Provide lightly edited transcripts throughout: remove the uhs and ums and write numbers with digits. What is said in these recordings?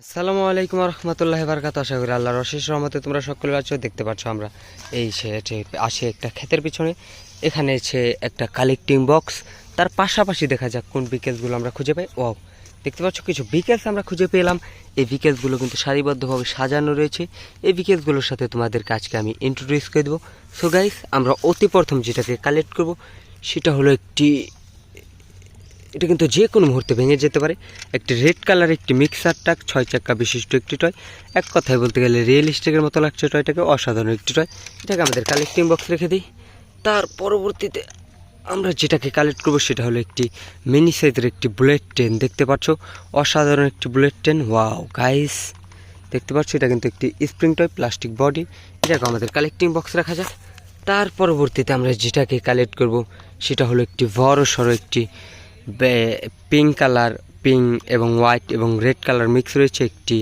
আসসালামু আলাইকুম রহমতুল্লাহ বারকাত। আশা করি আল্লাহর অশেষ রহমতে তোমরা সকলে আছো। দেখতে পাচ্ছ আমরা এই আসে একটা ক্ষেতের পিছনে, এখানে একটা কালেক্টিং বক্স। তার পাশাপাশি দেখা যাক কোন বিকেলসগুলো আমরা খুঁজে পাই। ও দেখতে পাচ্ছ কিছু বিকেলস আমরা খুঁজে পেলাম। এই বিকেলসগুলো কিন্তু সারিবদ্ধভাবে সাজানো রয়েছে। এই বিকেলসগুলোর সাথে তোমাদের কাজকে আমি ইন্ট্রোডিউস করে দেবো। সো গাইস, আমরা অতি প্রথম যেটাকে কালেক্ট করব সেটা হলো এটা কিন্তু যে কোনো মুহূর্তে ভেঙে যেতে পারে। একটি রেড কালার একটি মিক্সার ট্রাক, 6 চাকা বিশিষ্ট একটি টয়। এক কথায় বলতে গেলে রিয়েলিস্টিকের মতো লাগছে টয়টাকে, অসাধারণ একটি টয়। এটাকে আমাদের কালেক্টিং বক্স রেখে দিই। তার পরবর্তীতে আমরা যেটাকে কালেক্ট করবো সেটা হলো একটি মিনি সাইজের একটি বুলেট ট্রেন। দেখতে পাচ্ছ অসাধারণ একটি বুলেট ট্রেন। ওয়াও গাইস, দেখতে পাচ্ছ এটা কিন্তু একটি স্প্রিং টয়, প্লাস্টিক বডি। এটাকে আমাদের কালেক্টিং বক্স রাখা যাক। তার পরবর্তীতে আমরা যেটাকে কালেক্ট করব সেটা হলো একটি বড় সড়ো একটি পিঙ্ক কালার, পিঙ্ক এবং হোয়াইট এবং রেড কালার মিক্স রয়েছে একটি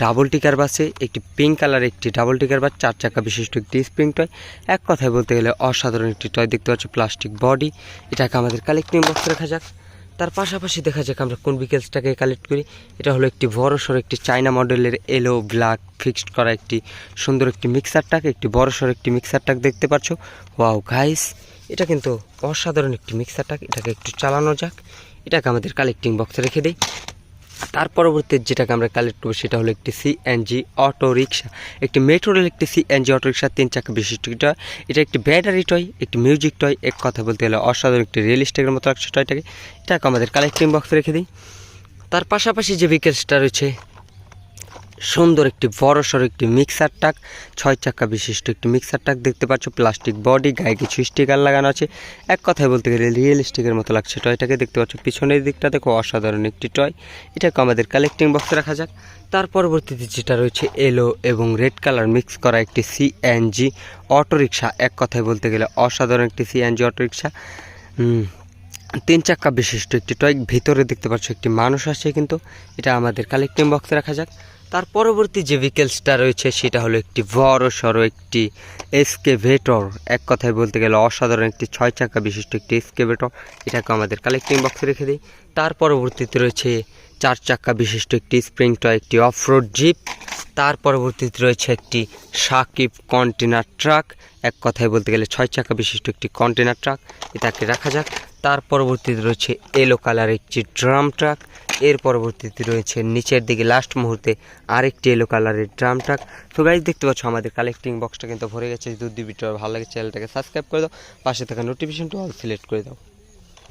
ডাবল টিকার বাসে। একটি পিঙ্ক কালার একটি ডাবল টিকার বাস, 4 চাকা বিশিষ্ট একটি স্প্রিং টয়। এক কথায় বলতে গেলে অসাধারণ একটি টয়। দেখতে পাচ্ছ প্লাস্টিক বডি। এটাকে আমাদের কালেক্টিং বক্সে রাখা যাক। তার পাশাপাশি দেখা যাক আমরা কোন বিকেলসটাকে কালেক্ট করি। এটা হলো একটি বড় সড়ো একটি চায়না মডেলের এলো ব্ল্যাক ফিক্সড করা একটি সুন্দর একটি মিক্সার ট্রাক, একটি বড় সড়ো একটি মিক্সার ট্রাক। দেখতে পাচ্ছ ওয়াও গাইস, এটা কিন্তু অসাধারণ একটি মিক্সার ট্রাক। এটাকে একটু চালানো যাক। এটাকে আমাদের কালেক্টিং বক্সে রেখে দিই। তার পরবর্তী যেটাকে আমরা কালেক্ট করবো সেটা হলো একটি সিএনজি অটো রিক্সা, একটি মেট্রো রেল একটি সিএনজি অটো রিক্সা, 3 চাকা বিশিষ্ট টয়। এটা একটি ব্যাটারি টয়, একটি মিউজিক টয়। এক কথা বলতে গেলে অসাধারণ একটি রিয়েলিস্টিকের মতো লাগছে টয়টাকে। এটাকে আমাদের কালেক্টিং বক্সে রেখে দিই। তার পাশাপাশি যে বিকেলসটা রয়েছে সুন্দর একটি বড় সড়ো একটি মিক্সার ট্রাক, 6 চাকা বিশিষ্ট একটি মিক্সার ট্রাক। দেখতে পাচ্ছ প্লাস্টিক বডি, গায়ে কিছু স্টিকার লাগানো আছে। এক কথায় বলতে গেলে রিয়েলিস্টিকের মতো লাগছে টয়টাকে। দেখতে পাচ্ছ পিছনের দিকটা দেখো অসাধারণ একটি টয়। এটাকে আমাদের কালেক্টিং বক্সে রাখা যাক। তার পরবর্তীতে যেটা রয়েছে এলো এবং রেড কালার মিক্স করা একটি সিএনজি অটোরিকশা। এক কথায় বলতে গেলে অসাধারণ একটি সিএনজি অটোরিকশা, 3 চাকা বিশিষ্ট একটি টয়। ভিতরে দেখতে পাচ্ছ একটি মানুষ আছে কিন্তু। এটা আমাদের কালেক্টিং বক্সে রাখা যাক। তার পরবর্তী যে ভেহিকেলসটা রয়েছে সেটা হলো একটি বড় সড়ো একটি এক্সকেভেটর। এক কথায় বলতে গেলে অসাধারণ একটি 6 চাকা বিশিষ্ট একটি এক্সকেভেটর। এটাকে আমাদের কালেক্টিং বক্সে রেখে দিই। তার পরবর্তীতে রয়েছে 4 চাকা বিশিষ্ট একটি স্প্রিং টয়, একটি অফরোড জিপ। তার পরবর্তীতে রয়েছে একটি সাকিব কন্টেনার ট্রাক। এক কথায় বলতে গেলে 6 চাকা বিশিষ্ট একটি কন্টেনার ট্রাক। এটাকে রাখা যাক। তার পরবর্তীতে রয়েছে এলো কালার একটি ড্রাম ট্রাক। এর পরবর্তীতে রয়েছে নিচের দিকে লাস্ট মুহূর্তে আরেকটি এলো কালারের ড্রাম ট্রাক। তো গাইজ দেখতে পাচ্ছ আমাদের কালেক্টিং বক্সটা কিন্তু ভরে গেছে। যদি ভিডিও ভালো লাগে চ্যানেলটাকে সাবস্ক্রাইব করে দাও, পাশে থাকা নোটিফিকেশনটা অল সিলেক্ট করে দাও।